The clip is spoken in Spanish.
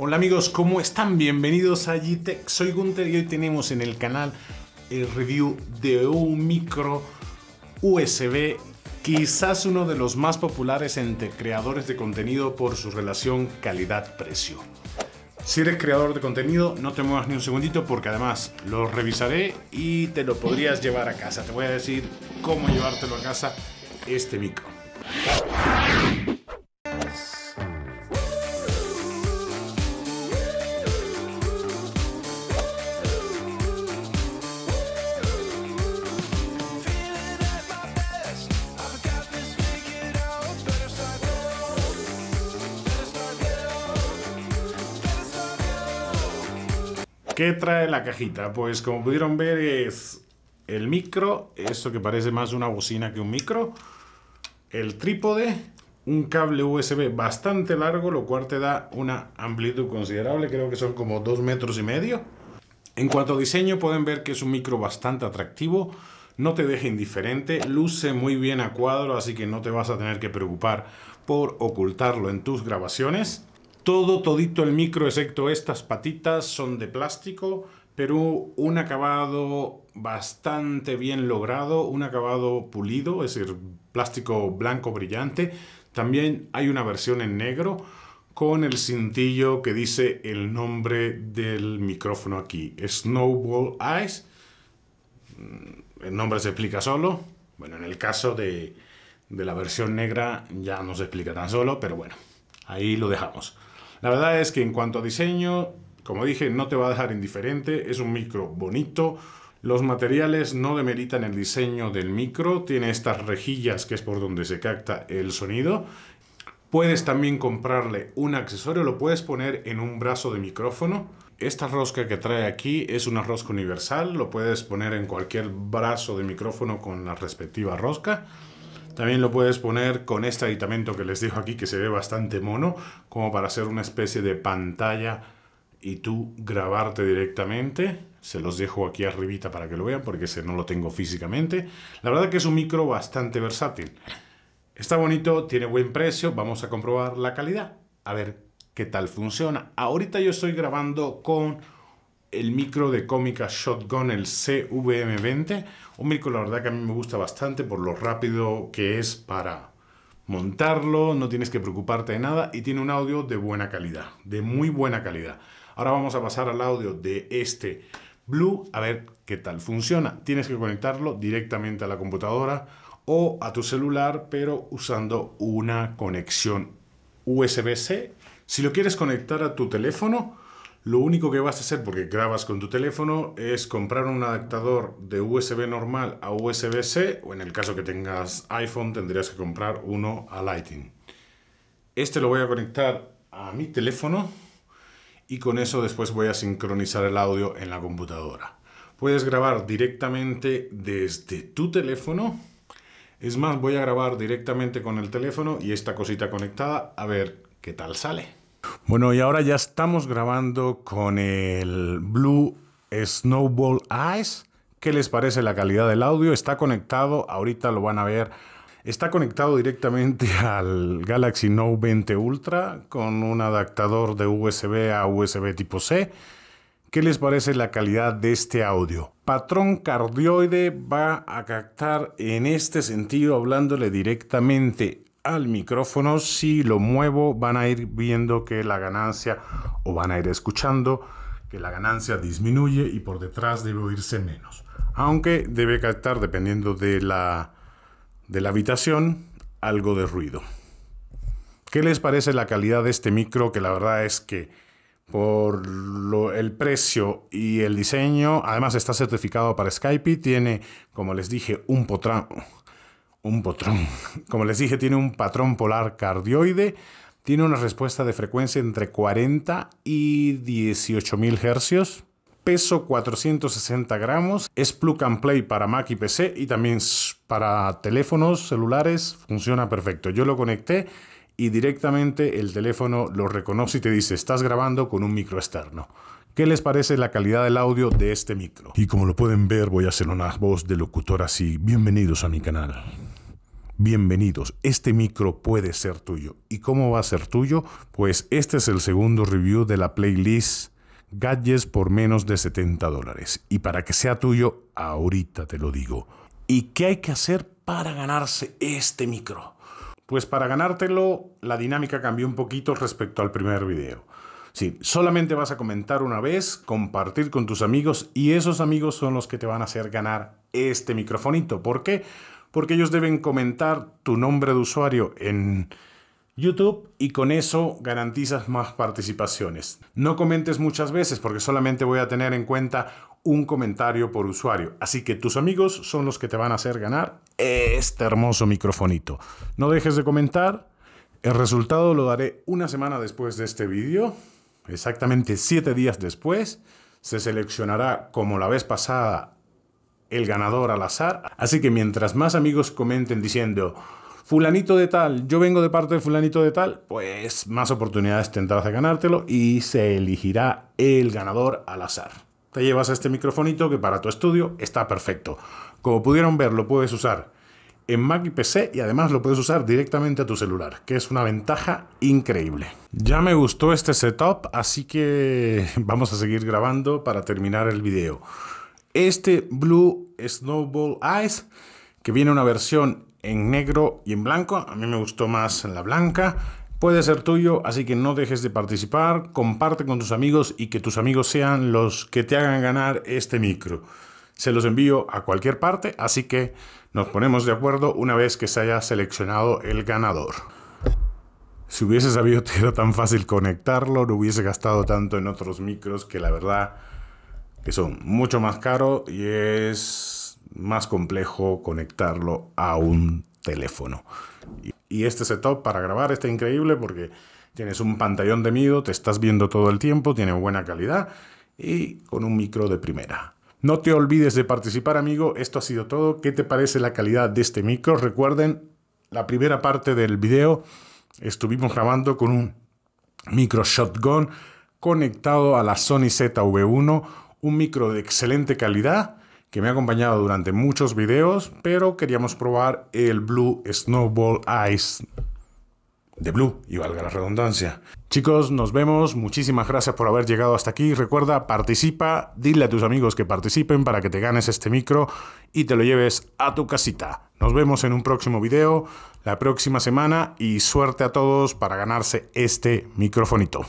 Hola amigos, ¿cómo están? Bienvenidos a G-Tech. Soy Gunter y hoy tenemos en el canal el review de un micro USB, quizás uno de los más populares entre creadores de contenido por su relación calidad-precio. Si eres creador de contenido, no te muevas ni un segundito porque además lo revisaré y te lo podrías llevar a casa. Te voy a decir cómo llevártelo a casa este micro. ¿Qué trae la cajita? Pues como pudieron ver es el micro, esto que parece más una bocina que un micro, el trípode, un cable USB bastante largo, lo cual te da una amplitud considerable, creo que son como 2,5 metros. En cuanto a diseño pueden ver que es un micro bastante atractivo, no te deja indiferente, luce muy bien a cuadro, así que no te vas a tener que preocupar por ocultarlo en tus grabaciones. Todito el micro, excepto estas patitas, son de plástico, pero un acabado bastante bien logrado, un acabado pulido, es decir, plástico blanco brillante. También hay una versión en negro con el cintillo que dice el nombre del micrófono aquí, Snowball Eyes. El nombre se explica solo. Bueno, en el caso de la versión negra ya no se explica tan solo, pero bueno, ahí lo dejamos. La verdad es que en cuanto a diseño, como dije, no te va a dejar indiferente. Es un micro bonito. Los materiales no demeritan el diseño del micro. Tiene estas rejillas que es por donde se capta el sonido. Puedes también comprarle un accesorio. Lo puedes poner en un brazo de micrófono. Esta rosca que trae aquí es una rosca universal. Lo puedes poner en cualquier brazo de micrófono con la respectiva rosca. También lo puedes poner con este aditamento que les dejo aquí, que se ve bastante mono, como para hacer una especie de pantalla y tú grabarte directamente. Se los dejo aquí arribita para que lo vean, porque ese no lo tengo físicamente. La verdad que es un micro bastante versátil. Está bonito, tiene buen precio. Vamos a comprobar la calidad, a ver qué tal funciona. Ahorita yo estoy grabando con el micro de Cómica Shotgun, el CVM20, un micro la verdad que a mí me gusta bastante por lo rápido que es para montarlo, no tienes que preocuparte de nada y tiene un audio de buena calidad, de muy buena calidad. Ahora vamos a pasar al audio de este Blue a ver qué tal funciona. Tienes que conectarlo directamente a la computadora o a tu celular, pero usando una conexión USB-C. Si lo quieres conectar a tu teléfono, lo único que vas a hacer, porque grabas con tu teléfono, es comprar un adaptador de USB normal a USB-C, o en el caso que tengas iPhone tendrías que comprar uno a Lightning. Este lo voy a conectar a mi teléfono y con eso después voy a sincronizar el audio en la computadora. Puedes grabar directamente desde tu teléfono. Es más, voy a grabar directamente con el teléfono y esta cosita conectada a ver qué tal sale. Bueno, y ahora ya estamos grabando con el Blue Snowball Eyes. ¿Qué les parece la calidad del audio? Está conectado, ahorita lo van a ver. Está conectado directamente al Galaxy Note 20 Ultra con un adaptador de USB a USB tipo C. ¿Qué les parece la calidad de este audio? Patrón cardioide va a captar en este sentido, hablándole directamente al micrófono. Si lo muevo van a ir viendo que la ganancia, o van a ir escuchando que la ganancia disminuye y por detrás debe oírse menos, aunque debe captar, dependiendo de la habitación, algo de ruido. ¿Qué les parece la calidad de este micro? Que la verdad es que por el precio y el diseño, además está certificado para Skype, tiene, como les dije, como les dije, tiene un patrón polar cardioide, tiene una respuesta de frecuencia entre 40 y 18.000 Hz, peso 460 gramos, es plug and play para Mac y PC y también para teléfonos celulares, funciona perfecto. Yo lo conecté y directamente el teléfono lo reconoce y te dice, estás grabando con un micro externo. ¿Qué les parece la calidad del audio de este micro? Y como lo pueden ver, voy a hacer una voz de locutor así. Bienvenidos a mi canal. Bienvenidos, este micro puede ser tuyo. ¿Y cómo va a ser tuyo? Pues este es el segundo review de la playlist Gadgets por menos de $70. Y para que sea tuyo, ahorita te lo digo. ¿Y qué hay que hacer para ganarse este micro? Pues para ganártelo, la dinámica cambió un poquito respecto al primer video. Sí, solamente vas a comentar una vez, compartir con tus amigos y esos amigos son los que te van a hacer ganar este microfonito. ¿Por qué? Porque ellos deben comentar tu nombre de usuario en YouTube y con eso garantizas más participaciones. No comentes muchas veces porque solamente voy a tener en cuenta un comentario por usuario. Así que tus amigos son los que te van a hacer ganar este hermoso microfonito. No dejes de comentar. El resultado lo daré una semana después de este vídeo. Exactamente 7 días después. Se seleccionará como la vez pasada el ganador al azar. Así que mientras más amigos comenten diciendo fulanito de tal, yo vengo de parte de fulanito de tal, pues más oportunidades tendrás de ganártelo y se elegirá el ganador al azar. Te llevas a este microfonito que para tu estudio está perfecto. Como pudieron ver, lo puedes usar en Mac y PC y además lo puedes usar directamente a tu celular, que es una ventaja increíble. Ya me gustó este setup, así que vamos a seguir grabando para terminar el video. Este Blue Snowball Ice, que viene una versión en negro y en blanco, a mí me gustó más en la blanca, puede ser tuyo, así que no dejes de participar, comparte con tus amigos y que tus amigos sean los que te hagan ganar este micro. Se los envío a cualquier parte, así que nos ponemos de acuerdo una vez que se haya seleccionado el ganador. Si hubiese sabido que era tan fácil conectarlo, no hubiese gastado tanto en otros micros que la verdad que son mucho más caros y es más complejo conectarlo a un teléfono. Y este setup para grabar está increíble porque tienes un pantallón de Mido, te estás viendo todo el tiempo, tiene buena calidad y con un micro de primera. No te olvides de participar, amigo. Esto ha sido todo. ¿Qué te parece la calidad de este micro? Recuerden, la primera parte del video estuvimos grabando con un micro shotgun conectado a la Sony ZV-1, un micro de excelente calidad que me ha acompañado durante muchos videos, pero queríamos probar el Blue Snowball Ice de Blue, y valga la redundancia. Chicos, nos vemos. Muchísimas gracias por haber llegado hasta aquí. Recuerda, participa, dile a tus amigos que participen para que te ganes este micro y te lo lleves a tu casita. Nos vemos en un próximo video, la próxima semana, y suerte a todos para ganarse este microfonito.